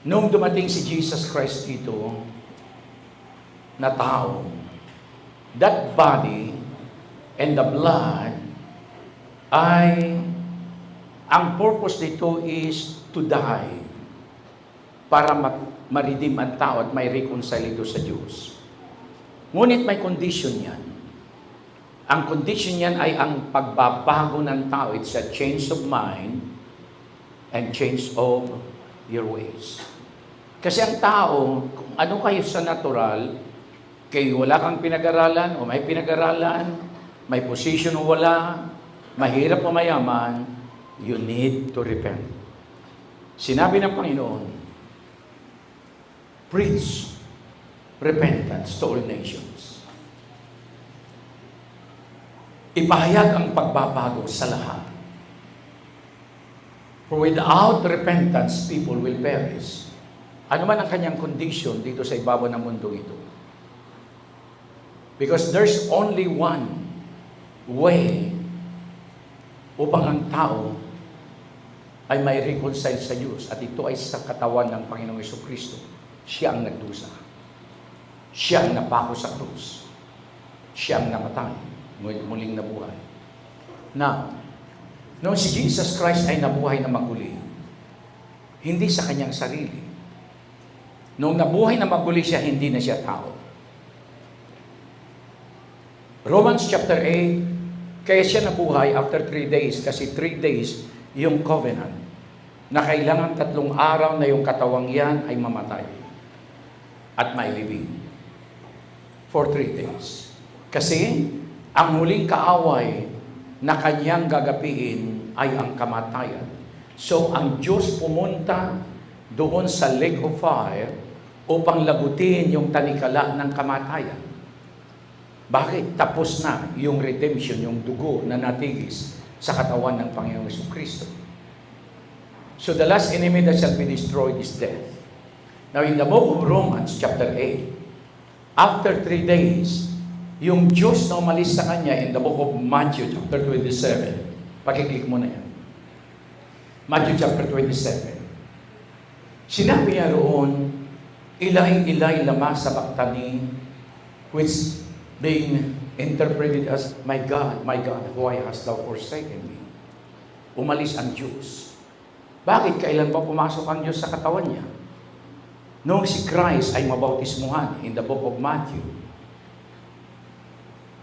Nung dumating si Jesus Christ dito, na tao, that body and the blood ay, ang purpose nito is to die para ma-redeem ang tao at may reconcile ito sa Diyos. Ngunit may condition yan. Ang condition yan ay ang pagbabago ng tao. It's a change of mind and change of your ways. Kasi ang tao, kung ano kayo sa natural, kayo wala kang pinag-aralan o may pinag-aralan, may position o wala, mahirap o mayaman, you need to repent. Sinabi ng Panginoon, preach repentance to all nations. Ipahayag ang pagbabago sa lahat. For without repentance, people will perish. Ano man ang kanyang condition dito sa ibabaw ng mundo ito. Because there's only one way upang ang tao ay may reconcile sa Diyos. At ito ay sa katawan ng Panginoong Jesucristo. Siya ang nagdusa. Siya ang napako sa krus. Siya ang namatay. Muling nabuhay. Now, nung si Jesus Christ ay nabuhay na maguli, hindi sa kanyang sarili. Nung nabuhay na maguli siya, hindi na siya tao. Romans chapter 8, kaya siya nabuhay after 3 days, kasi 3 days yung covenant, na kailangan 3 araw na yung katawang yan ay mamatay at may living for 3 days. Kasi ang huling kaaway na kanyang gagapiin ay ang kamatayan. So ang Diyos pumunta doon sa lake of fire upang lagutin yung tanikala ng kamatayan. Bakit? Tapos na yung redemption, yung dugo na natigis sa katawan ng Panginoong Jesucristo. So the last enemy that shall be destroyed is death. Now in the book of Romans chapter 8, after 3 days, yung Diyos na umalis sa kanya in the book of Matthew chapter 27, pakiklik mo na yan. Matthew chapter 27. Sinabi niya roon, ilay lama sabachthani, which being interpreted as, my God, why hast thou forsaken me? Umalis ang Diyos. Bakit? Kailan ba pumasok ang Diyos sa katawan niya? Noong si Christ ay mabautismuhan in the book of Matthew.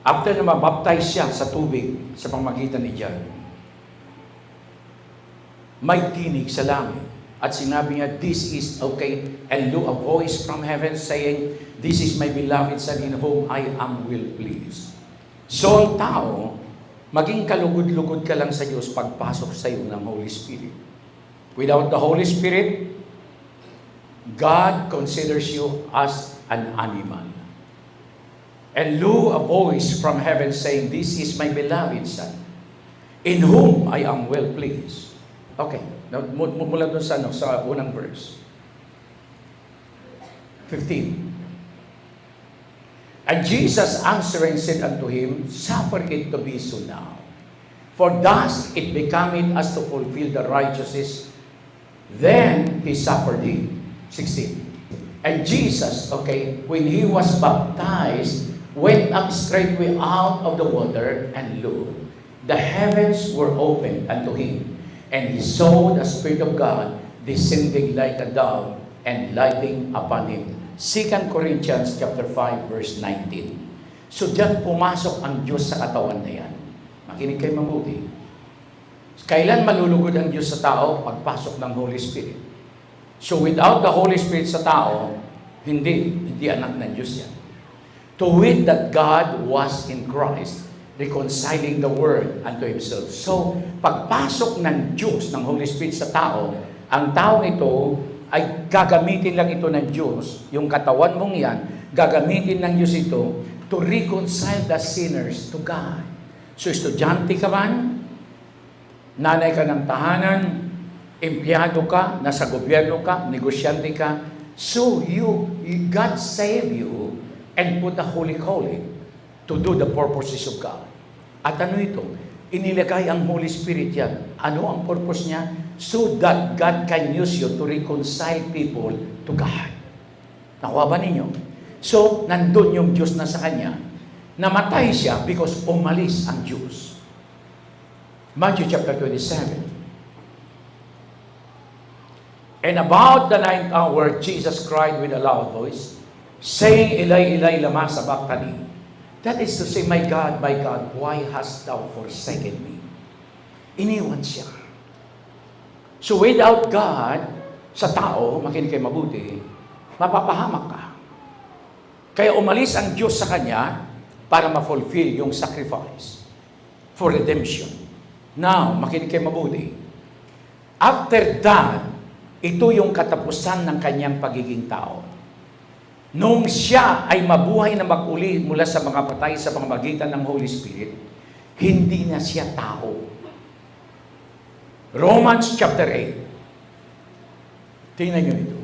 After na mabaptize siya sa tubig sa pamamagitan ni John, may tinig sa langit. At sinabi niya, this is okay. And lo, a voice from heaven saying, this is my beloved Son in whom I am well pleased. So ang tao, maging kalugod-lugod ka lang sa Diyos pagpasok sa iyo ng Holy Spirit. Without the Holy Spirit, God considers you as an animal. And lo, a voice from heaven saying, this is my beloved Son, in whom I am well pleased. Okay, mula doon sa unang verse. 15. And Jesus answering said unto him, suffer it to be so now. For thus it becometh us to fulfill the righteousness. Then he suffered it. 16. And Jesus, when he was baptized, went up straightway out of the water, and lo, the heavens were opened unto him. And he saw the Spirit of God descending like a dove and lighting upon him. 2 Corinthians chapter 5 verse 19. So diyan pumasok ang Diyos sa katawan na yan. Makinig kayo mabuti. Kailan malulugod ang Diyos sa tao? Pagpasok ng Holy Spirit. So without the Holy Spirit sa tao, hindi anak ng Diyos yan. To wit that God was in Christ, reconciling the world unto Himself. So, pagpasok ng Diyos, ng Holy Spirit sa tao, ang taong ito ay gagamitin lang ito ng Diyos, yung katawan mong yan, gagamitin ng Diyos ito to reconcile the sinners to God. So, estudyante ka man, nanay ka ng tahanan, empleyado ka, nasa gobyerno ka, negosyante ka, so God save you and put the Holy Calling to do the purposes of God. At ano ito? Inilagay ang Holy Spirit yan. Ano ang purpose niya? so that God can use you to reconcile people to God. Nakuha ba ninyo? So, nandun yung Diyos na sa kanya. Namatay siya because umalis ang Diyos. Matthew chapter 27. And about the 9th hour, Jesus cried with a loud voice, saying, Eli, Eli, lama sabachthani. That is to say, my God, why hast thou forsaken me? Iniwan siya. So without God, sa tao, makinig kayo mabuti, mapapahamak ka. Kaya umalis ang Diyos sa kanya para ma-fulfill yung sacrifice for redemption. Now, makinig kayo mabuti. After that, ito yung katapusan ng kanyang pagiging tao. Nung siya ay mabuhay na mag-uli mula sa mga patay sa pamamagitan ng Holy Spirit, hindi na siya tao. Romans chapter 8. Tingnan nyo ito.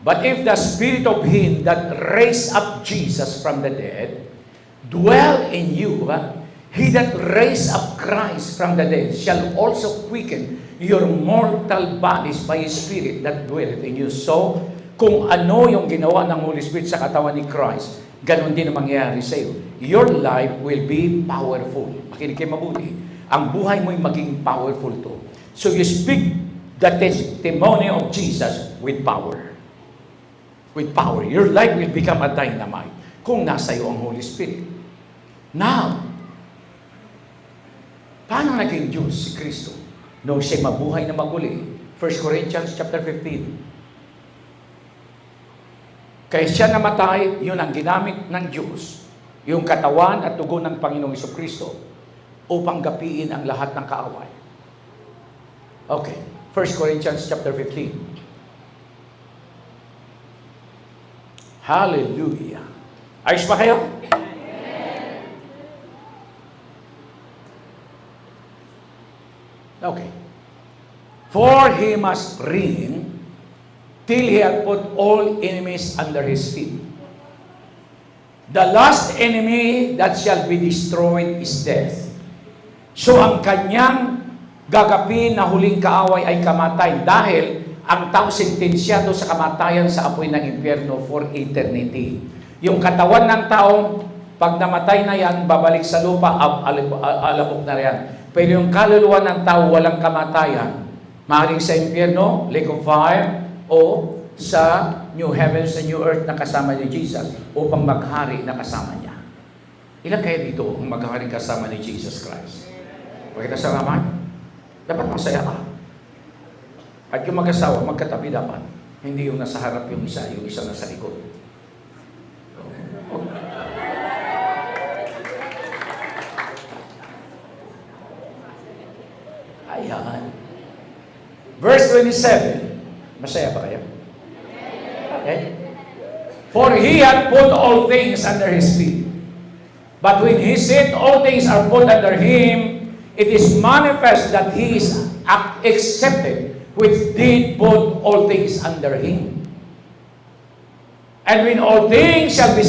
But if the Spirit of Him that raised up Jesus from the dead dwell in you, He that raised up Christ from the dead shall also quicken your mortal bodies by His Spirit that dwelleth in you. So, kung ano yung ginawa ng Holy Spirit sa katawan ni Christ, ganun din ang mangyayari sa iyo. Your life will be powerful. Makinig kayo mabuti. Ang buhay mo'y maging powerful to. So you speak the testimony of Jesus with power. With power. Your life will become a dynamite kung nasa iyo ang Holy Spirit. Now, paano naging Diyos si Kristo? Nung siya mabuhay na maguli. 1 Corinthians chapter 15. Kaya siya namatay, yun ang ginamit ng Diyos, yung katawan at dugo ng Panginoong Jesucristo, upang gapiin ang lahat ng kaaway. Okay, 1 Corinthians chapter 15. Hallelujah. Ayos ba kayo? Okay. For He must reign till He hath put all enemies under His feet. The last enemy that shall be destroyed is death. So ang kanyang gagapin na huling kaaway ay kamatayan dahil ang tao sentensyado sa kamatayan sa apoy ng impyerno for eternity. Yung katawan ng tao, pag namatay na yan, babalik sa lupa, alabok na yan. Pero yung kaluluwa ng tao walang kamatayan, maaaring sa impyerno, lake of fire, o sa new heavens and new earth na kasama ni Jesus upang maghari na kasama niya. Ilan kayo dito ang maghari kasama ni Jesus Christ? Pagkakasalamat, dapat masaya ka. At yung mag-asawa, magkatabi dapat. Hindi yung nasa harap yung isa nasa likod. Ayan. Verse 27. Masaya ba kayo? Okay. For He hath put all things under His feet. But when He said all things are put under Him, it is manifest that He is accepted, which did put all things under Him. And when all things shall be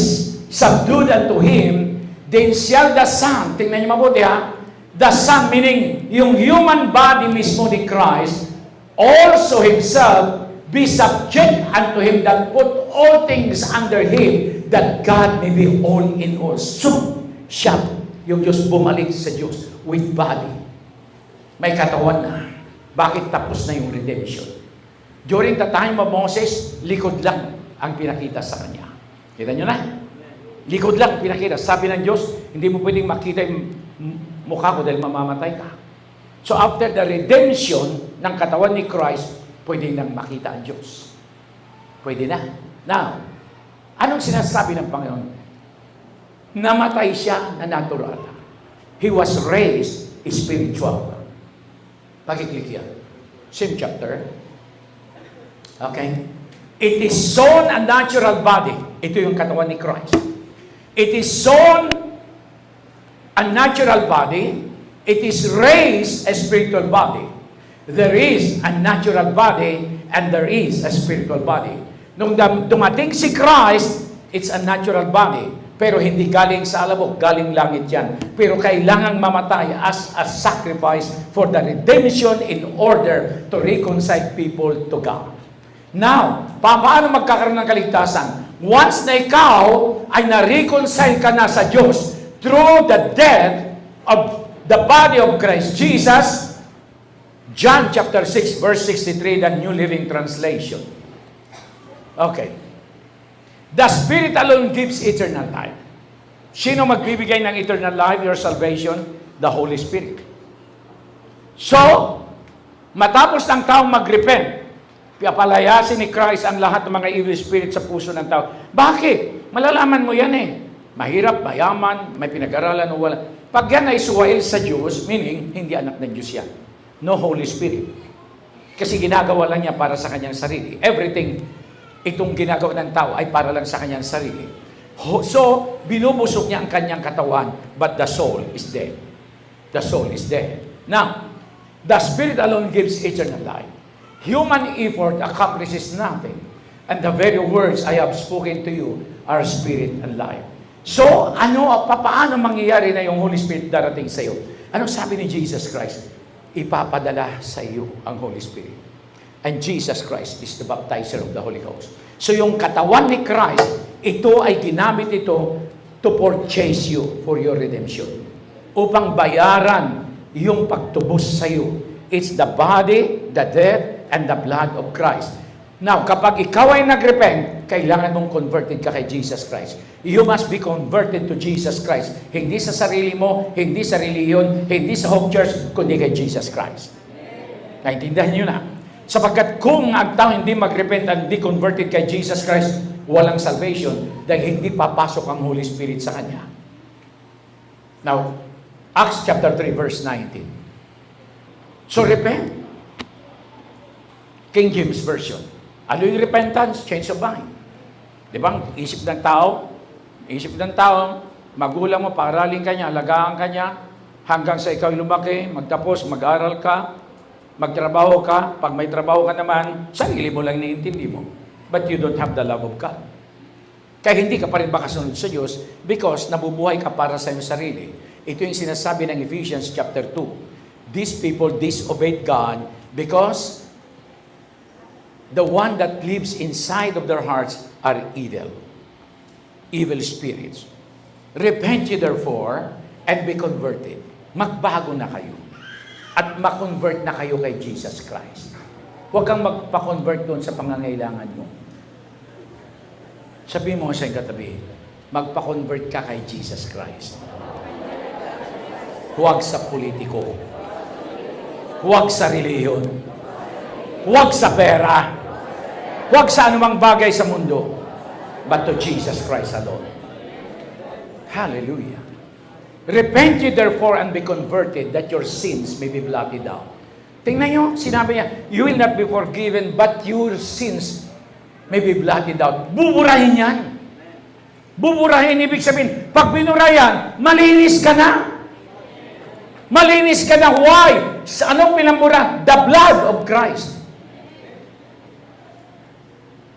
subdued unto Him, then shall the Son, tingnan niyo mabuti ha, the Son, meaning yung human body mismo ni Christ, also Himself be subject unto Him that put all things under Him, that God may be all in all. So, siya, yung Diyos bumalik sa Diyos with body. May katawan na. Bakit tapos na yung redemption? During the time of Moses, likod lang ang pinakita sa kanya. Kita nyo na? Likod lang pinakita. Sabi ng Diyos, hindi mo pwedeng makita yung mukha ko dahil mamamatay ka. So after the redemption ng katawan ni Christ, pwede nang makita ang Diyos. Pwede na. Now, anong sinasabi ng Panginoon? Namatay siya na natural. He was raised spiritual. Pakiklik yan. Same chapter. Okay? It is sown a natural body. Ito yung katawan ni Christ. It is sown a natural body. It is raised a spiritual body. There is a natural body and there is a spiritual body. Nung dumating si Christ, it's a natural body. Pero hindi galing sa alabok, galing langit yan. Pero kailangang mamatay as a sacrifice for the redemption in order to reconcile people to God. Now, paano magkakaroon ng kaligtasan? Once na ikaw ay na-reconcile ka na sa Diyos through the death of the body of Christ Jesus, John chapter 6 verse 63, the New Living Translation. Okay. The Spirit alone gives eternal life. Sino magbibigay ng eternal life, your salvation? The Holy Spirit. So, matapos ng taong mag-repent, palayasin ni Christ ang lahat ng mga evil spirit sa puso ng tao. Bakit? Malalaman mo yan eh. Mahirap, mayaman, may pinag-aralan o wala. Pag yan ay suwail sa Diyos, meaning, hindi anak ng Diyos yan. No Holy Spirit. Kasi ginagawa lang niya para sa kanyang sarili. Everything itong ginagawa ng tao ay para lang sa kanyang sarili. So, binubusog niya ang kanyang katawan, but the soul is dead. The soul is dead. Now, the Spirit alone gives eternal life. Human effort accomplishes nothing. And the very words I have spoken to you are spirit and life. So, paano mangyayari na yung Holy Spirit darating sa iyo? Anong sabi ni Jesus Christ? Ipapadala sa iyo ang Holy Spirit. And Jesus Christ is the baptizer of the Holy Ghost. So yung katawan ni Christ, ito ay ginamit ito to purchase you for your redemption. Upang bayaran yung pagtubos sa iyo. It's the body, the death, and the blood of Christ. Now, kapag ikaw ay nag-repent, kailangan mong converted ka kay Jesus Christ. You must be converted to Jesus Christ. Hindi sa sarili mo, hindi sa reliyon, hindi sa home church, kundi kay Jesus Christ. Naintindihan nyo na? Sapagkat kung ang tao hindi mag-repent at hindi converted kay Jesus Christ, walang salvation dahil hindi papasok ang Holy Spirit sa kanya. Now, Acts chapter 3 verse 19. So repent. King James Version. Ano yung repentance? Change of mind. Di ba? Isip ng tao, magulang mo, paaralin ka niya, alagaan ka niya, hanggang sa ikaw lumaki, magtapos, mag-aral ka, magtrabaho ka, pag may trabaho ka naman, sarili mo lang naiintindi mo. But you don't have the love of God. Kaya hindi ka pa rin makasunod sa Diyos because nabubuhay ka para sa iyong sarili. Ito yung sinasabi ng Ephesians chapter 2. These people disobeyed God because the one that lives inside of their hearts are evil. Evil spirits. Repent ye therefore and be converted. Magbago na kayo. At ma-convert na kayo kay Jesus Christ. Huwag kang magpa-convert doon sa pangangailangan mo. Sabihin mo sa katabi, magpa-convert ka kay Jesus Christ. Huwag sa politiko. Huwag sa reliyon. Huwag sa pera. Huwag sa anumang bagay sa mundo. But to Jesus Christ alone. Hallelujah. Repent ye therefore and be converted, that your sins may be blotted out. Tingnan nyo, sinabi niya, you will not be forgiven, but your sins may be blotted out. Buburahin yan. Buburahin, ibig sabihin, pag binurayan, malinis ka na. Malinis ka na. Why? Sa anong pinambura? The blood of Christ.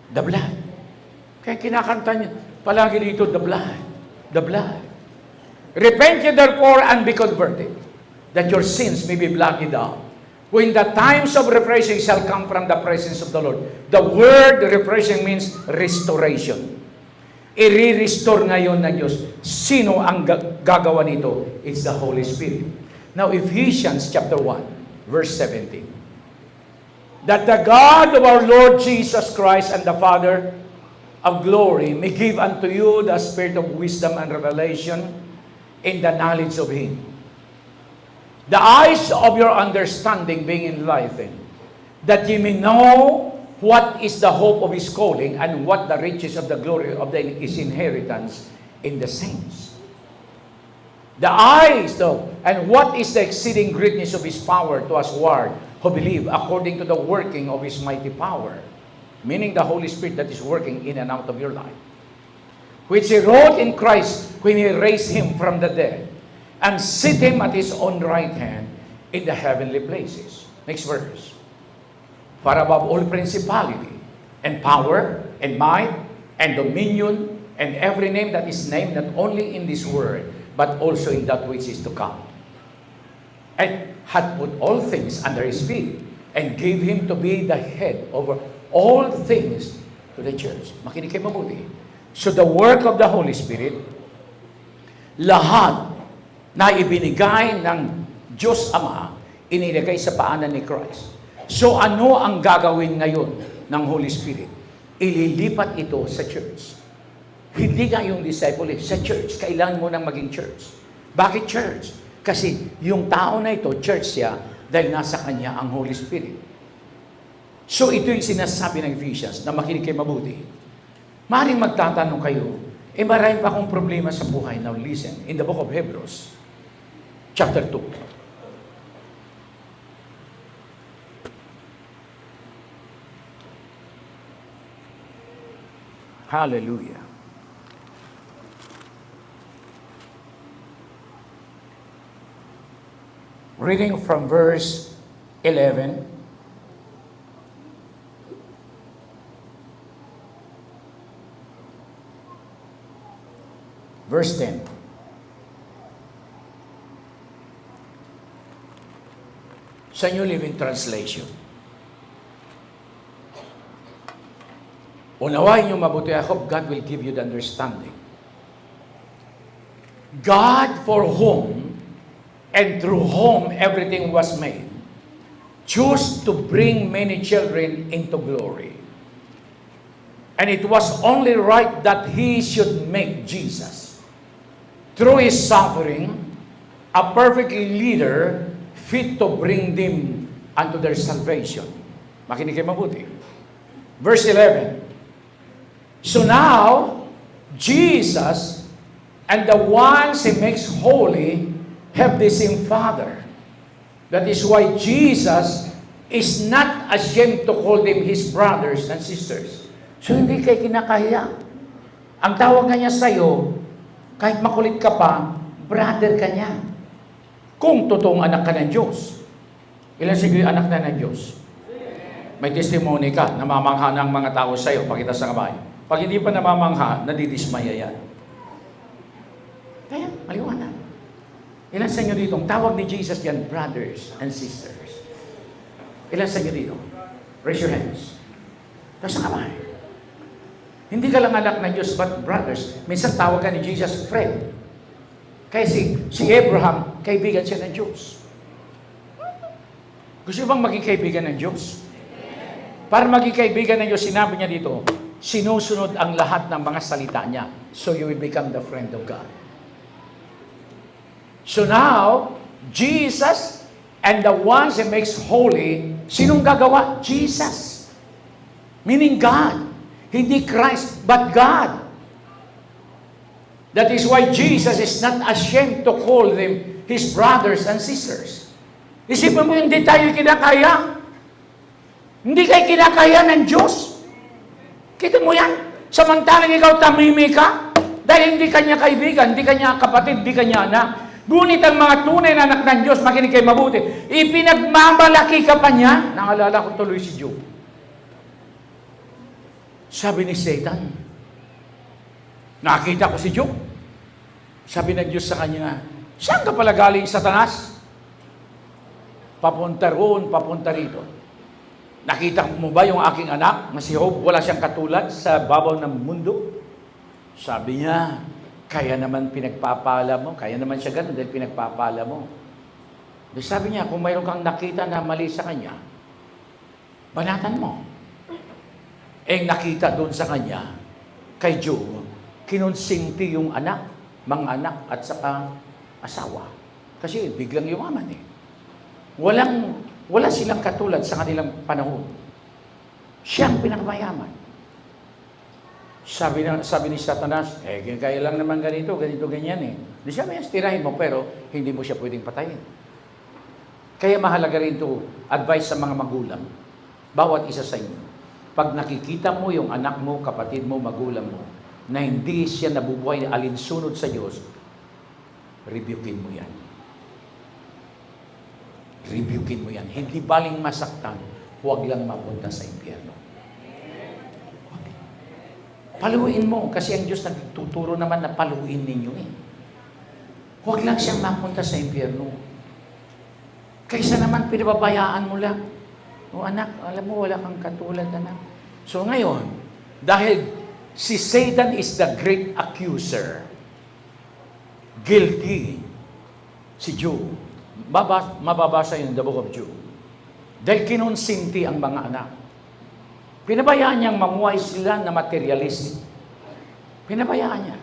The blood. Kaya kinakanta niya, palagi dito, the blood. The blood. Repent ye therefore and be converted, that your sins may be blotted out. When the times of refreshing shall come from the presence of the Lord. The word refreshing means restoration. I-restore ngayon ng Diyos. Sino ang gagawa nito? It's the Holy Spirit. Now, Ephesians chapter 1, verse 17. That the God of our Lord Jesus Christ and the Father of glory may give unto you the spirit of wisdom and revelation in the knowledge of Him. The eyes of your understanding being enlightened, that ye may know what is the hope of His calling and what the riches of the glory of His inheritance in the saints. The eyes, though, and what is the exceeding greatness of His power to us who believe according to the working of His mighty power, meaning the Holy Spirit that is working in and out of your life, which He wrought in Christ when He raised Him from the dead and set Him at His own right hand in the heavenly places. Next verse. Far above all principality and power and might and dominion and every name that is named not only in this world, but also in that which is to come. And had put all things under his feet, and gave him to be the head over all things to the church. Makinig kayo mabuti. So the work of the Holy Spirit, lahat na ibinigay ng Diyos Ama, inilagay sa paanan ni Christ. So ano ang gagawin ngayon ng Holy Spirit? Ililipat ito sa church. Hindi nga yung disciple, sa church. Kailangan mo nang maging church. Bakit church? Kasi yung tao na ito, church siya, dahil nasa kanya ang Holy Spirit. So ito yung sinasabi ng Ephesians, na makinig kayo mabuti. Maaaring magtatanong kayo, marami pa akong problema sa buhay. Now listen, in the book of Hebrews, chapter 2. Hallelujah. Reading from verse 11. Verse 10. Sa New Living Translation. Unawain niyo mabuti. I hope God will give you the understanding. God, for whom and through whom everything was made, chose to bring many children into glory. And it was only right that He should make Jesus, through His suffering, a perfect leader, fit to bring them unto their salvation. Makinig kayo mabuti. Verse 11. So now, Jesus and the ones He makes holy have the same Father. That is why Jesus is not ashamed to call them His brothers and sisters. So hindi kayo kinakahiya. Ang tawag nga niya sa'yo, kahit makulit ka pa, brother ka niya. Kung totoong anak ka ng Diyos. Ilan siguro anak na ng Diyos? May testimony ka, namamangha ng mga tao sa'yo, pakita sa kamay. Pag hindi pa namamangha, nadidismaya yan. Kaya, maliwanag. Ilan sa inyo dito, tawag ni Jesus yan, brothers and sisters. Ilan sa inyo dito? Raise your hands. Tapos sa kamay. Hindi ka lang anak ng Diyos, but brothers. Minsan tawag ka ni Jesus, friend. Kaya si Abraham, kaibigan siya ng Diyos. Gusto bang maging kaibigan ng Diyos? Para maging kaibigan ng Diyos, sinabi niya dito, sinusunod ang lahat ng mga salita niya. So you will become the friend of God. So now, Jesus and the ones He makes holy, sinong gagawa? Jesus. Meaning God. Hindi Christ, but God. That is why Jesus is not ashamed to call them His brothers and sisters. Isipin mo, hindi tayo kinakaya. Hindi kayo kinakaya ng Diyos. Kita mo yan? Samantalang ikaw tamimi ka, dahil hindi kanya kaibigan, hindi kanya kapatid, hindi kanya anak. Ngunit ang mga tunay na anak ng Diyos, makinig kayo mabuti, ipinagmamalaki ka pa niya. Naalala ko tuloy si Job. Sabi ni Satan, nakita ko si Job. Sabi ng Diyos sa kanya, saan ka pala galing, Satanas? Papunta roon, papunta rito. Nakita mo ba yung aking anak na si Job, wala siyang katulad sa babaw ng mundo? Sabi niya, kaya naman pinagpapala mo, kaya naman siya ganun dahil pinagpapala mo. Sabi niya, kung mayroon kang nakita na mali sa kanya, banatan mo. Nakita doon sa kanya, kay Job, kinonsinti yung anak, mga anak at saka asawa. Kasi biglang yumaman eh. Wala silang katulad sa kanilang panahon. Siyang pinakamayaman. Sabi ni Satanas, kaya lang naman ganito, ganyan eh. Di siya may tirahin mo, pero hindi mo siya pwedeng patayin. Kaya mahalaga rin ito, advice sa mga magulang. Bawat isa sa inyo. Pag nakikita mo yung anak mo, kapatid mo, magulang mo, na hindi siya nabubuhay na alinsunod sa Diyos, rebukein mo yan. Rebukein mo yan. Hindi baling masaktan, huwag lang mapunta sa impyerno. Paluin mo, kasi ang Diyos nagtuturo naman na paluin ninyo eh. Huwag lang siyang mapunta sa impyerno. Kaysa naman pinababayaan mo lang. O anak, alam mo, wala kang katulad, anak. So ngayon, dahil si Satan is the great accuser, guilty, si Job, mababasa yung the book of Job. Dahil kinonsinti ang mga anak. Pinabayaan niyang mamuhay sila na materialistic. Pinabayaan niya.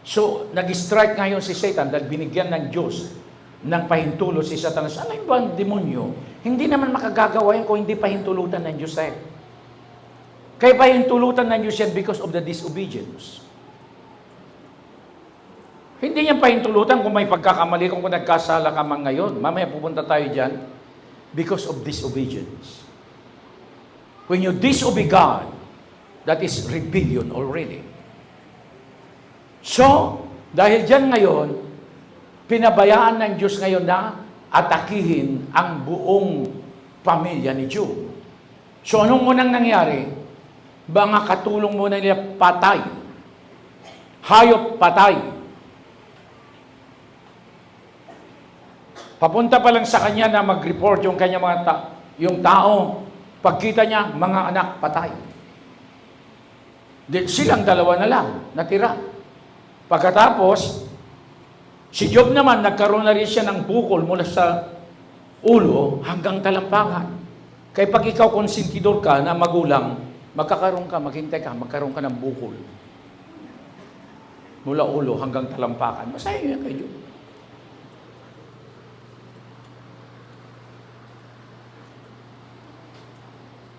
So, nag-strike ngayon si Satan dahil binigyan ng Diyos ng pahintulo si Satanas. Ano yung ba ang demonyo? Hindi naman makagagawa yan kung hindi pahintulutan ng Diyos eh. Kaya pahintulutan ng Diyos yan because of the disobedience. Hindi niya pahintulutan kung may pagkakamali, kung nagkasala ka man ngayon. Mamaya pupunta tayo dyan. Because of disobedience. When you disobey God, that is rebellion already. So, dahil dyan ngayon, pinabayaan ng Diyos ngayon na atakihin ang buong pamilya ni Job. So, anong unang nangyari? Mga katulong muna nila patay. Hayop patay. Papunta pa lang sa kanya na mag-report yung kanya yung tao. Pagkita niya, mga anak patay. Silang dalawa na lang, natira. Pagkatapos, si Job naman, nagkaroon na rin siya ng bukol mula sa ulo hanggang talampakan. Kaya pag ikaw konsentidor ka na magulang, magkakaroon ka, maghintay ka, magkaroon ka ng bukol. Mula ulo hanggang talampakan. Masaya yun kay Job.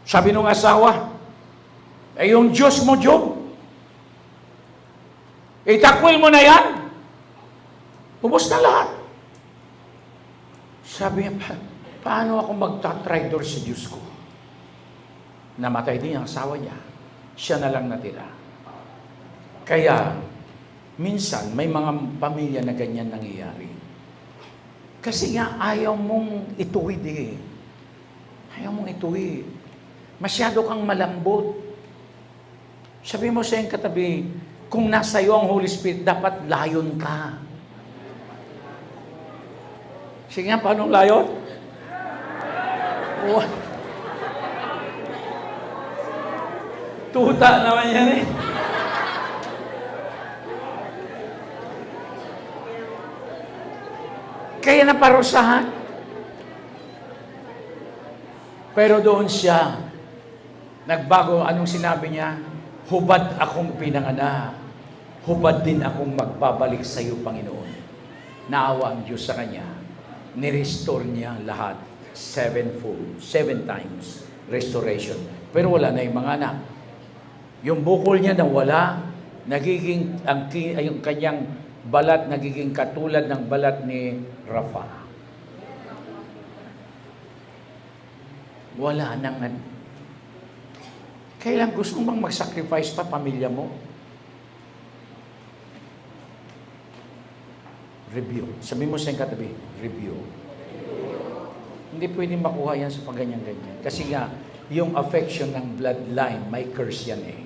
Sabi nung asawa, yung Diyos mo, Job, itakwil mo na yan. Ubus na lahat. Sabi niya, paano ako magtatraidor sa Diyos ko? Namatay din ang asawa niya. Siya na lang natira. Kaya, minsan, may mga pamilya na ganyan nangyayari. Kasi nga, ayaw mong ituwid eh. Ayaw mong ituwid. Masyado kang malambot. Sabi mo sa iyong katabi, kung nasa iyo ang Holy Spirit, dapat layon ka. Sige nga, paano layon? Oh. Tuta naman yan eh. Kaya naparusahan. Pero doon siya, nagbago, anong sinabi niya? Hubad akong pinanganak. Hubad din akong magbabalik sa iyo, Panginoon. Naawa ang Diyos sa kanya. Ni-restore niya lahat. 7 times restoration. Pero wala na yung mga anak. Yung bukol niya nawala, nagiging, yung kanyang balat nagiging katulad ng balat ni Rafa. Wala nang kailan gusto mo bang mag-sacrifice pa pamilya mo? Review. Sabi mo sa iyong katabi, review. Hindi pwedeng makuha yan sa pagganyan-ganyan. Kasi nga, yung affection ng bloodline, may curse yan eh.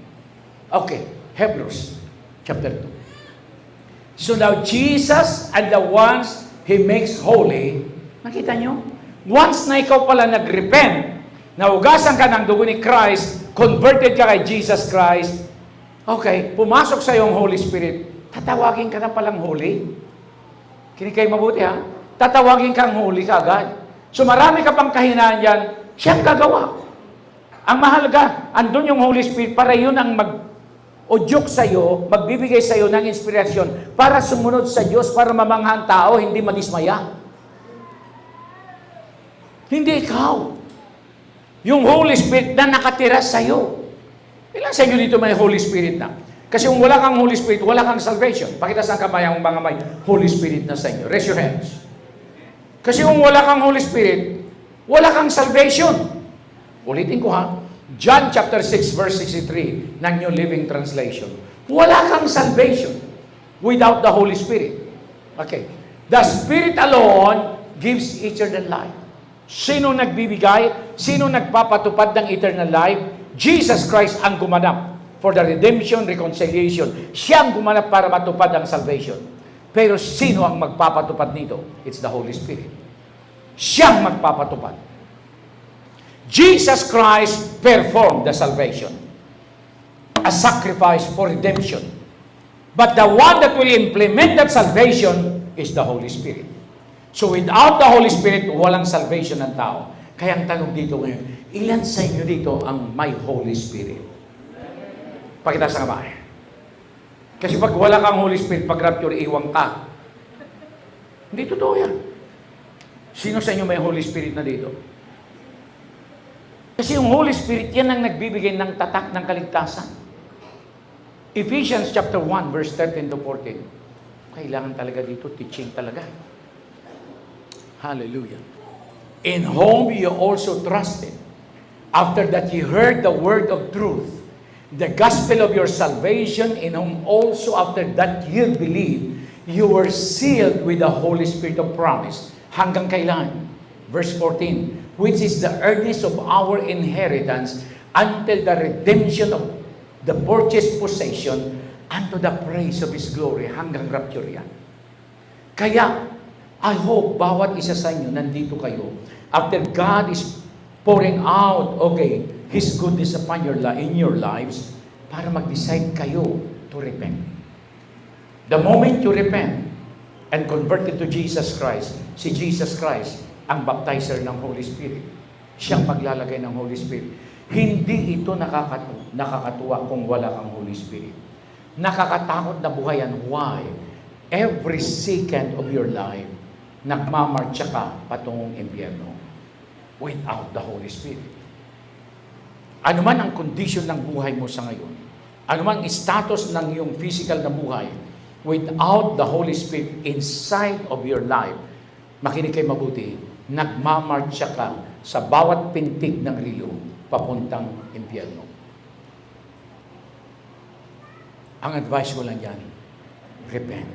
Okay, Hebrews chapter 2. So now, Jesus and the ones He makes holy, nakita nyo? Once na ikaw pala nag-repent, naugasan ka ng dugo ni Christ, converted ka kay Jesus Christ, okay, pumasok sa iyong Holy Spirit, tatawagin ka na palang holy. Kinikay mabuti ha? Tatawagin kang holy ka agad. So marami ka pang kahinaan yan, siyang gagawa. Ang mahalaga, andun yung Holy Spirit para yun ang mag-udyok sa iyo, magbibigay sa iyo ng inspirasyon para sumunod sa Diyos, para mamanghang tao, hindi madismaya. Hindi ikaw. Yung Holy Spirit na nakatira sa iyo. Ilan sa inyo dito may Holy Spirit na? Kasi kung wala kang Holy Spirit, wala kang salvation. Pakita sa kamay ang mga may Holy Spirit na sa inyo. Raise your hands. Kasi kung wala kang Holy Spirit, wala kang salvation. Ulitin ko ha. John chapter 6 verse 63 ng New Living Translation. Wala kang salvation without the Holy Spirit. Okay. The Spirit alone gives eternal life. Sino nagbibigay? Sino nagpapatupad ng eternal life? Jesus Christ ang gumanap for the redemption, reconciliation. Siyang gumanap para matupad ang salvation. Pero sino ang magpapatupad nito? It's the Holy Spirit. Siyang magpapatupad. Jesus Christ performed the salvation. A sacrifice for redemption. But the one that will implement that salvation is the Holy Spirit. So without the Holy Spirit, walang salvation ng tao. Kaya ang tanong dito ngayon, ilan sa inyo dito ang may Holy Spirit? Pakita sa kamay. Kasi pag wala kang Holy Spirit, pag rapture, iwang ka. Hindi totoo yan. Sino sa inyo may Holy Spirit na dito? Kasi yung Holy Spirit, yan ang nagbibigay ng tatak ng kaligtasan. Ephesians chapter 1, verse 13 to 14. Kailangan talaga dito, teaching talaga. Hallelujah. In whom you also trusted, after that you heard the word of truth, the gospel of your salvation, in whom also after that you believed, you were sealed with the Holy Spirit of promise. Hanggang kailan? Verse 14, which is the earnest of our inheritance until the redemption of the purchased possession unto the praise of His glory. Hanggang rapture yan. Kaya, I hope bawat isa sa inyo, nandito kayo, after God is pouring out, His goodness upon in your lives, para mag-decide kayo to repent. The moment you repent and converted to Jesus Christ, si Jesus Christ ang baptizer ng Holy Spirit. Siyang maglalagay ng Holy Spirit. Hindi ito nakakatuwa kung wala kang Holy Spirit. Nakakatakot na buhayan. Why? Every second of your life, nagmamarcha ka patungong impyerno without the Holy Spirit. Ano man ang condition ng buhay mo sa ngayon, ano man ang status ng iyong physical na buhay, without the Holy Spirit inside of your life, makinig kayo mabuti, nagmamarcha ka sa bawat pintig ng rilo papuntang impyerno. Ang advice ko lang yan, repent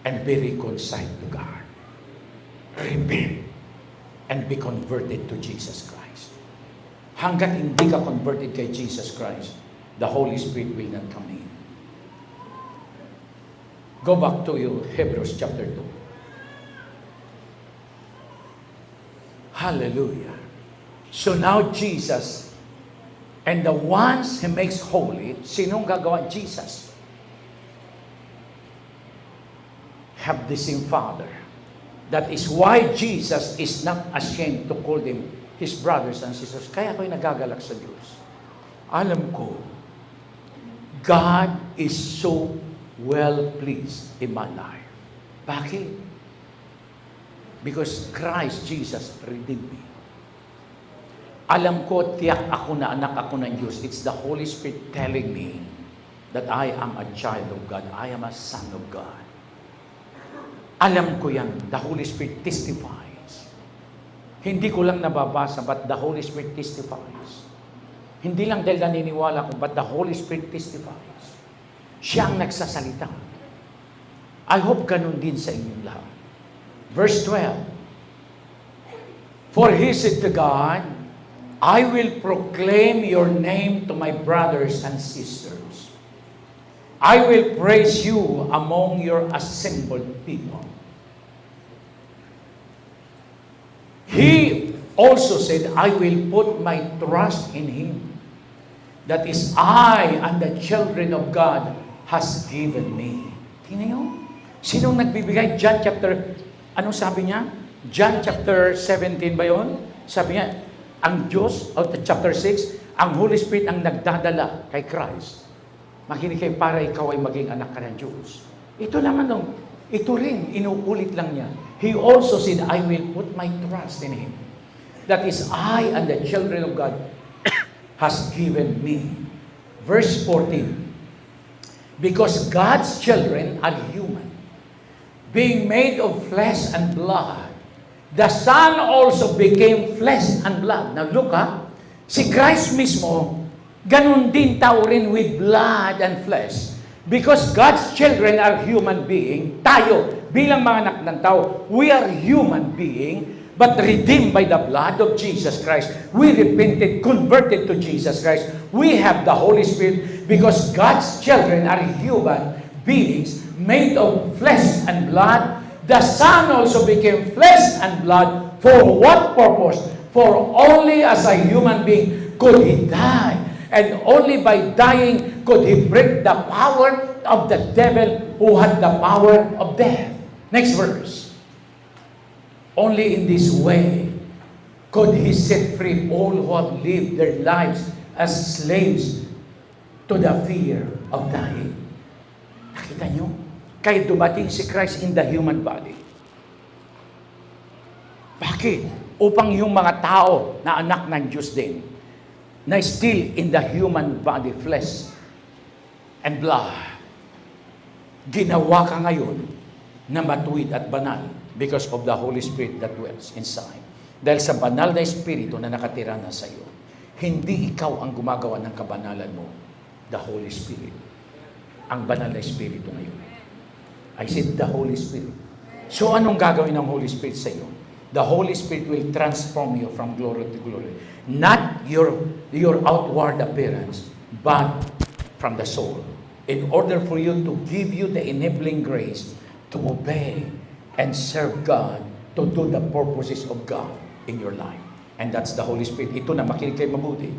and be reconciled to God. Repent and be converted to Jesus Christ. Hanggat hindi ka converted kay Jesus Christ, the Holy Spirit will not come in. Go back to you, Hebrews chapter 2. Hallelujah. So now Jesus, and the ones He makes holy, sinong gagawa? Jesus. Have the same Father. That is why Jesus is not ashamed to call them His brothers and sisters. Kaya ako'y nagagalak sa Diyos. Alam ko, God is so well pleased in my life. Bakit? Because Christ Jesus redeemed me. Alam ko, tiyak ako na anak ako ng Diyos. It's the Holy Spirit telling me that I am a child of God. I am a son of God. Alam ko yan. The Holy Spirit testifies. Hindi ko lang nababasa, but the Holy Spirit testifies. Hindi lang dahil naniniwala ko, but the Holy Spirit testifies. Siya ang nagsasalita. I hope ganun din sa inyong lahat. Verse 12. For He said to God, I will proclaim your name to my brothers and sisters. I will praise you among your assembled people. He also said, I will put my trust in Him. That is, I and the children of God has given me. Tingnan nyo? Sinong nagbibigay? John chapter, anong sabi niya? John chapter 17 ba yun? Sabi niya, ang Diyos, chapter 6, ang Holy Spirit ang nagdadala kay Christ. Makinig kayo para ikaw ay maging anak ka ng Diyos. Ito naman ito rin, inuulit lang niya. He also said, I will put my trust in Him. That is, I and the children of God has given me. Verse 14. Because God's children are human, being made of flesh and blood, the Son also became flesh and blood. Now look si Christ mismo, ganun din tao rin with blood and flesh. Because God's children are human being, tayo, bilang mga anak ng tao, we are human being, but redeemed by the blood of Jesus Christ. We repented, converted to Jesus Christ. We have the Holy Spirit because God's children are human beings made of flesh and blood. The Son also became flesh and blood. For what purpose? For only as a human being could He die. And only by dying could He break the power of the devil who had the power of death. Next verse. Only in this way could He set free all who have lived their lives as slaves to the fear of dying. Nakita nyo? Kaya dumating si Christ in the human body. Bakit? Upang yung mga tao na anak ng Diyos din, na still in the human body, flesh and blood, ginawa ka ngayon na matuwid at banal because of the Holy Spirit that dwells inside. Dahil sa banal na Espiritu na nakatira na sa iyo, hindi ikaw ang gumagawa ng kabanalan mo, the Holy Spirit. Ang banal na Espiritu ngayon. I said the Holy Spirit. So anong gagawin ng Holy Spirit sa iyo? The Holy Spirit will transform you from glory to glory. Not your outward appearance, but from the soul. In order for you to give you the enabling grace to obey and serve God, to do the purposes of God in your life. And that's the Holy Spirit. Ito na, makinig kayo mabuti.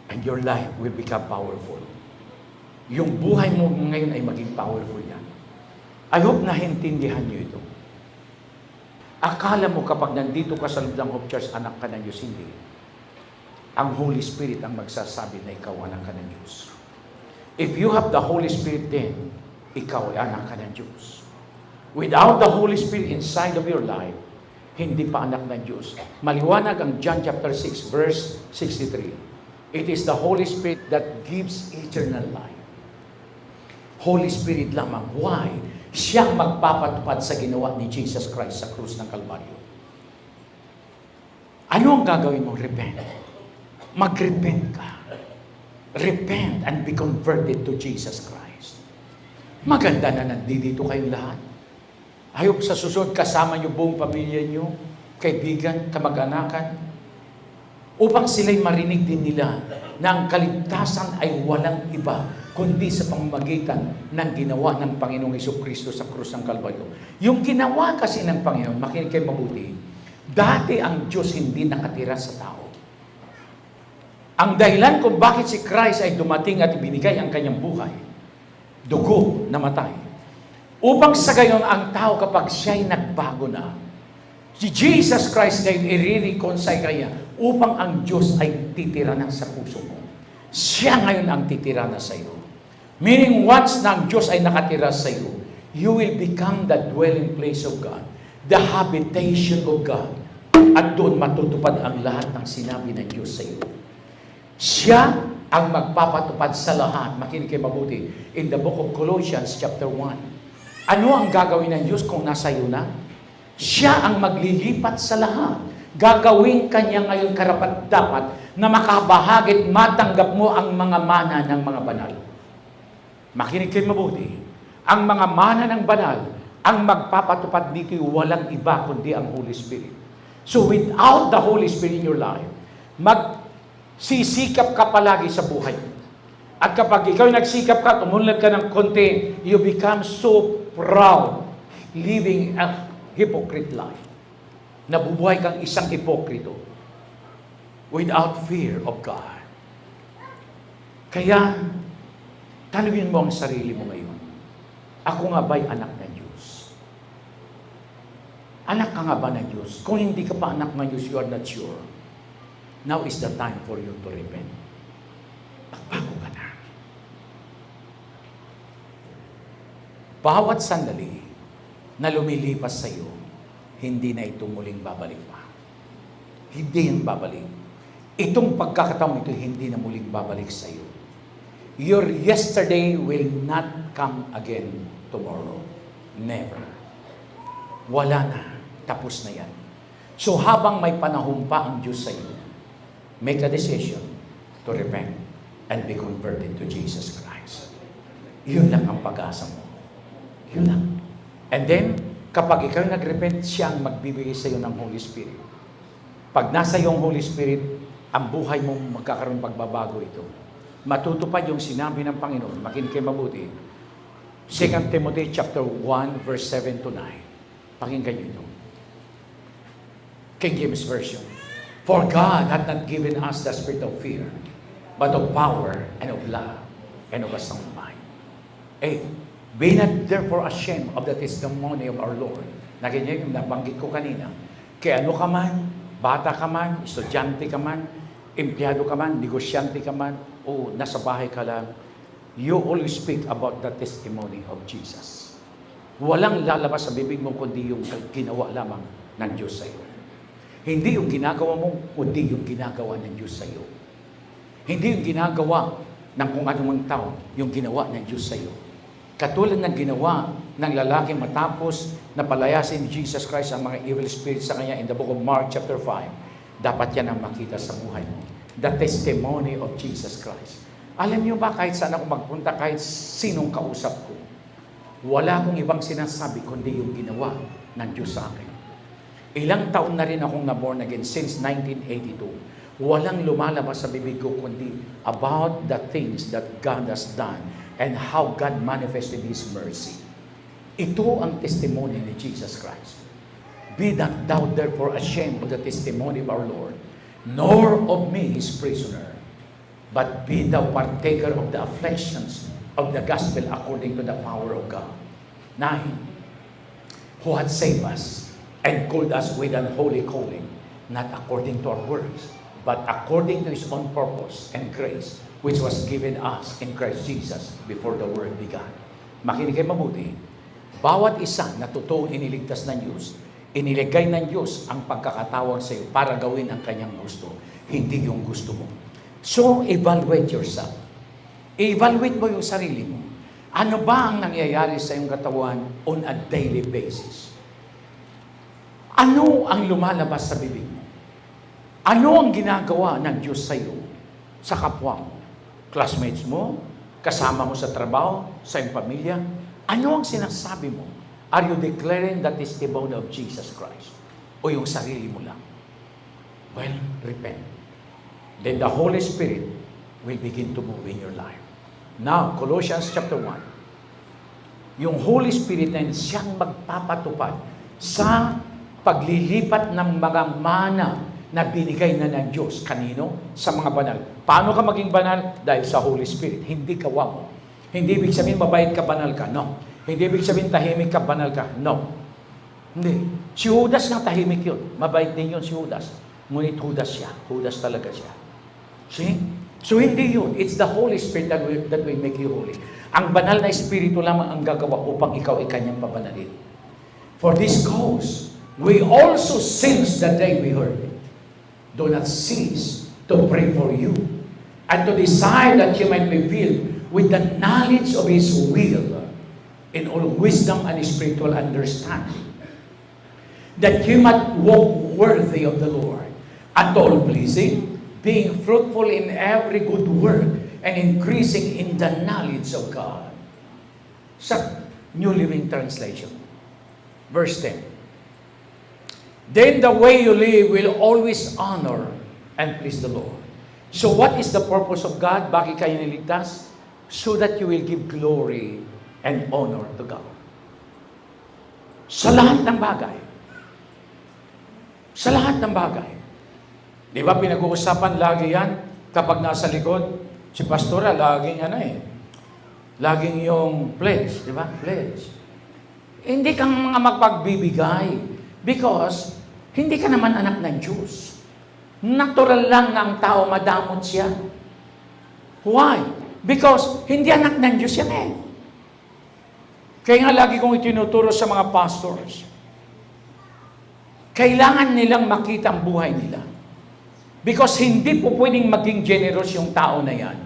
And your life will become powerful. Yung buhay mo ngayon ay maging powerful yan. I hope naintindihan niyo ito. Akala mo kapag nandito ka sa loob ng Hope Church, anak ka ng Diyos, hindi. Ang Holy Spirit ang magsasabi na ikaw anak ka ng Diyos. If you have the Holy Spirit then, ikaw ay anak ka ng Diyos. Without the Holy Spirit inside of your life, hindi pa anak ng Diyos. Maliwanag ang John chapter 6, verse 63. It is the Holy Spirit that gives eternal life. Holy Spirit lamang. Why? Siyang magpapatupad sa ginawa ni Jesus Christ sa krus ng Kalbaryo. Ano ang gagawin mo? Repent. Mag-repent ka. Repent and be converted to Jesus Christ. Maganda na nandito kayong lahat. I hope sa susunod kasama niyo buong pamilya niyo, kaibigan, kamag-anakan, upang sila'y marinig din nila na ang kaligtasan ay walang iba kundi sa pamamagitan ng ginawa ng Panginoong Jesucristo sa krus ng Kalbaryo. Yung ginawa kasi ng Panginoon, makinig kayo mabuti, dati ang Diyos hindi nakatira sa tao. Ang dahilan kung bakit si Christ ay dumating at ibinigay ang kanyang buhay, dugo, namatay, upang sa gayon ang tao kapag siya'y nagbago na, si Jesus Christ ngayon i-reconcile kanya upang ang Diyos ay titira na sa puso mo. Siya ngayon ang titira na sa iyo. Meaning once na ang Diyos ay nakatira sa iyo, you will become the dwelling place of God, the habitation of God. At doon matutupad ang lahat ng sinabi ng Diyos sa iyo. Siya ang magpapatupad sa lahat. Makinig kayo mabuti. In the book of Colossians chapter 1, ano ang gagawin ng Diyos kung nasa iyo na? Siya ang maglilipat sa lahat. Gagawin kanya ngayon karapat-dapat na makabahagit matanggap mo ang mga mana ng mga banal. Makinig kayo mabuti. Ang mga mana ng banal, ang magpapatupad dito walang iba kundi ang Holy Spirit. So without the Holy Spirit in your life, magsisikap ka palagi sa buhay. At kapag ikaw nagsikap ka, tumunlad ka ng konti, you become so proud, living a hypocrite life. Nabubuhay kang isang hipokrito without fear of God. Kaya, tanungin mo ang sarili mo ngayon. Ako nga ba'y anak ng Diyos? Anak ka nga ba ng Diyos? Kung hindi ka pa anak ng Diyos, you are not sure. Now is the time for you to repent. Pagbago ka na. Bawat sandali na lumilipas sa iyo, hindi na ito muling babalik pa. Hindi yan babalik. Itong pagkakataon ito, hindi na muling babalik sa iyo. Your yesterday will not come again tomorrow. Never. Wala na. Tapos na yan. So habang may panahon pa ang Diyos sa iyo, make a decision to repent and be converted to Jesus Christ. Yun lang ang pag-asa mo. Yun lang. And then, Kapag ikaw nag-repent, siya ang magbibigay sa iyo ng Holy Spirit. Pag nasa iyo ang Holy Spirit, ang buhay mo magkakaroon pagbabago ito. Matutupad yung sinabi ng Panginoon. Makinig kayo mabuti. 2 Timothy chapter 1, verse 7 to 9. Pakinggan niyo ito. King James Version. For God hath not given us the spirit of fear, but of power and of love and of a sound mind. 8. Be not therefore ashamed of the testimony of our Lord. Nakinig yung nabanggit ko kanina. Kaya ano ka man, bata ka man, estudyante ka man, empleyado ka man, negosyante ka man, o nasa bahay ka lang, you always speak about the testimony of Jesus. Walang lalabas sa bibig mo kundi yung ginawa lamang ng Diyos sa iyo. Hindi yung ginagawa mo, kundi yung ginagawa ng Diyos sa iyo. Hindi yung ginagawa ng kung anumang tao, yung ginawa ng Diyos sa iyo. Katulad ng ginawa ng lalaki matapos na palayasin ni Jesus Christ ang mga evil spirits sa kanya in the book of Mark chapter 5, dapat yan ang makita sa buhay mo. The testimony of Jesus Christ. Alam niyo ba, kahit saan ako magpunta, kahit sinong kausap ko, wala akong ibang sinasabi kundi yung ginawa ng Diyos sa akin. Ilang taon na rin akong na-born again since 1982. Walang lumalabas sa bibig ko kundi about the things that God has done and how God manifested His mercy. Ito ang testimony ni Jesus Christ. Be not thou therefore ashamed of the testimony of our Lord, nor of me His prisoner, but be thou partaker of the afflictions of the gospel according to the power of God. 9. Who hath saved us and called us with an holy calling, not according to our works, but according to His own purpose and grace, which was given us in Christ Jesus before the world began. Makinig kayo mabuti. Bawat isa na totoong iniligtas ng Diyos, iniligay ng Diyos ang pagkakatawag sa iyo para gawin ang kanyang gusto, hindi yung gusto mo. So, evaluate yourself. Evaluate mo yung sarili mo. Ano ba ang nangyayari sa iyong katawan on a daily basis? Ano ang lumalabas sa bibig mo? Ano ang ginagawa ng Diyos sa iyo, sa kapwa mo? Classmates mo, kasama mo sa trabaho, sa iyong pamilya, ano ang sinasabi mo? Are you declaring the testimony of Jesus Christ? O yung sarili mo lang? Well, repent. Then the Holy Spirit will begin to move in your life. Now, Colossians chapter 1. Yung Holy Spirit na yun, siyang magpapatupad sa paglilipat ng mga mana na binigay na ng Diyos. Kanino? Sa mga banal. Paano ka maging banal? Dahil sa Holy Spirit. Hindi gawa mo. Hindi ibig sabihin mabait ka, banal ka. No. Hindi ibig sabihin tahimik ka, banal ka. No. Hindi. Si Judas nga tahimik yun. Mabait din yun si Judas. Ngunit Judas siya. Judas talaga siya. See? So hindi yun. It's the Holy Spirit that will make you holy. Ang banal na Espiritu lamang ang gagawa upang ikaw ay kanyang pabanalin. For this cause, we also since the day we heard it, do not cease to pray for you and to desire that you might be filled with the knowledge of His will in all wisdom and spiritual understanding, that you might walk worthy of the Lord, and all pleasing, being fruitful in every good work, and increasing in the knowledge of God. Sa New Living Translation, verse 10. Then the way you live will always honor and please the Lord. So what is the purpose of God? Bakit kayo niligtas? So that you will give glory and honor to God. Sa lahat ng bagay. Sa lahat ng bagay. Di ba pinag-uusapan lagi yan? Kapag nasa likod, si pastora laging laging yung pledge. Di ba? Pledge. Hindi kang mga magpagbibigay. Because, hindi ka naman anak ng Diyos. Natural lang na ang tao madamot siya. Why? Because, hindi anak ng Diyos yan eh. Kaya nga lagi kong itinuturo sa mga pastors, kailangan nilang makita ang buhay nila. Because hindi po pwedeng maging generous yung tao na yan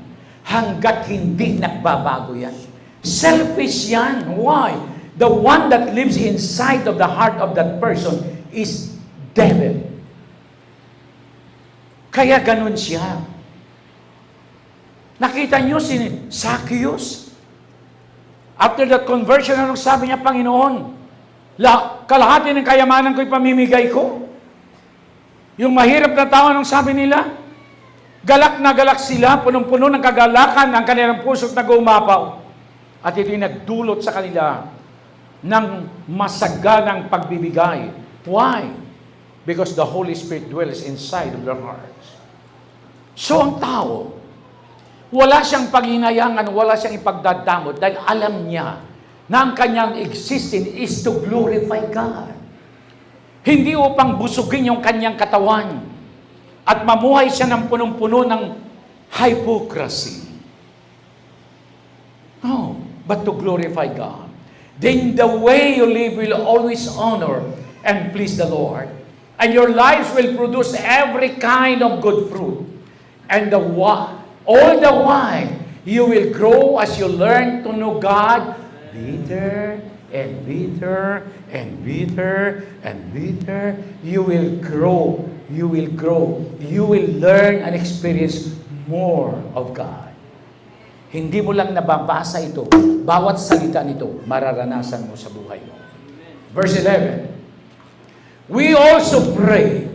hanggat hindi nagbabago yan. Selfish yan. Why? The one that lives inside of the heart of that person is devil. Kaya ganun siya. Nakita niyo si Zacchaeus? After that conversion, anong sabi niya, Panginoon? Kalahati ng kayamanan ko'y pamimigay ko. Yung mahirap na tao, anong sabi nila? Galak na galak sila, punong-puno ng kagalakan ang kanilang puso't nag-uumapaw. At ito'y nagdulot sa kanila ng masaganang pagbibigay. Why? Because the Holy Spirit dwells inside of their hearts. So ang tao, wala siyang paghinayangan, wala siyang ipagdadamot dahil alam niya na ang kanyang existence is to glorify God. Hindi upang busugin yung kanyang katawan at mamuhay siya ng punong-puno ng hypocrisy. No, but to glorify God. Then the way you live will always honor and please the Lord. And your lives will produce every kind of good fruit. And all the while, you will grow as you learn to know God bitter and bitter and bitter and bitter. You will grow. You will grow. You will learn and experience more of God. Hindi mo lang nababasa ito. Bawat salita nito, mararanasan mo sa buhay mo. Verse 11. We also pray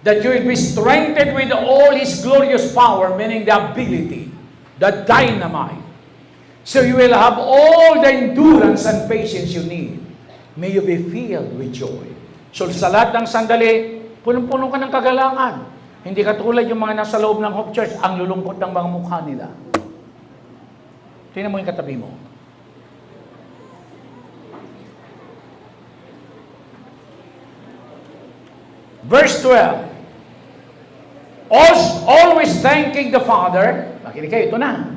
that you will be strengthened with all His glorious power, meaning the ability, the dynamite. So you will have all the endurance and patience you need. May you be filled with joy. So sa lahat ng sandali, punong-puno ka ng kagalangan. Hindi ka tulad yung mga nasa loob ng Hope Church, ang lulungkot ng mga mukha nila. Tingnan mo yung katabi mo. Verse 12. Always thanking the Father. Makinig kayo, ito na.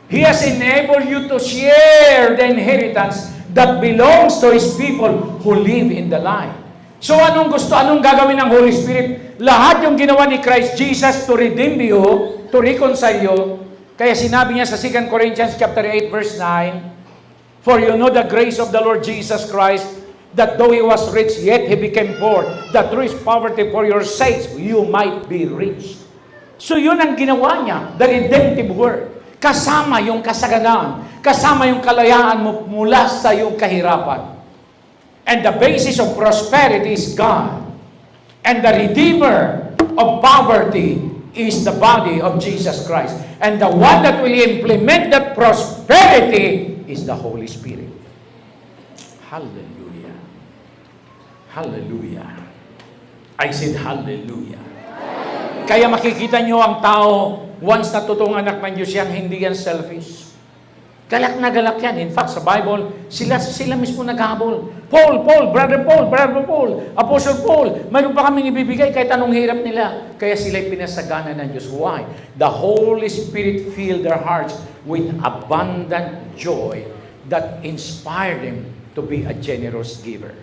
He has enabled you to share the inheritance that belongs to His people who live in the light. So anong gagawin ng Holy Spirit? Lahat yung ginawa ni Christ Jesus to redeem you, to reconcile you. Kaya sinabi niya sa 2 Corinthians chapter 8 verse 9, For you know the grace of the Lord Jesus Christ, that though He was rich, yet He became poor, that through His poverty for your sakes, you might be rich. So yun ang ginawa niya, the redemptive work. Kasama yung kasaganan, kasama yung kalayaan mo mula sa iyong kahirapan. And the basis of prosperity is God. And the Redeemer of poverty is the body of Jesus Christ. And the one that will implement that prosperity is the Holy Spirit. Hallelujah. Hallelujah. I said hallelujah. Kaya makikita nyo ang tao, once na totoong anak ng Diyos yan, hindi yan selfish. Galak na galak yan. In fact, sa Bible, sila mismo naghabol. Paul, Brother Paul, Apostle Paul, mayroon pa kaming ibibigay kahit anong hirap nila. Kaya sila'y pinasagana ng Diyos. Why? The Holy Spirit filled their hearts with abundant joy that inspired them to be a generous giver.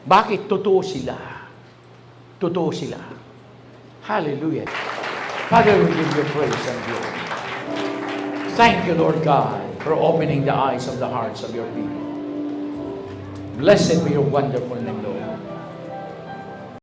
Bakit? Totoo sila. Totoo sila. Hallelujah. Father, we give you praise and glory. Thank you, Lord God, for opening the eyes of the hearts of your people. Blessed be your wonderful name, Lord.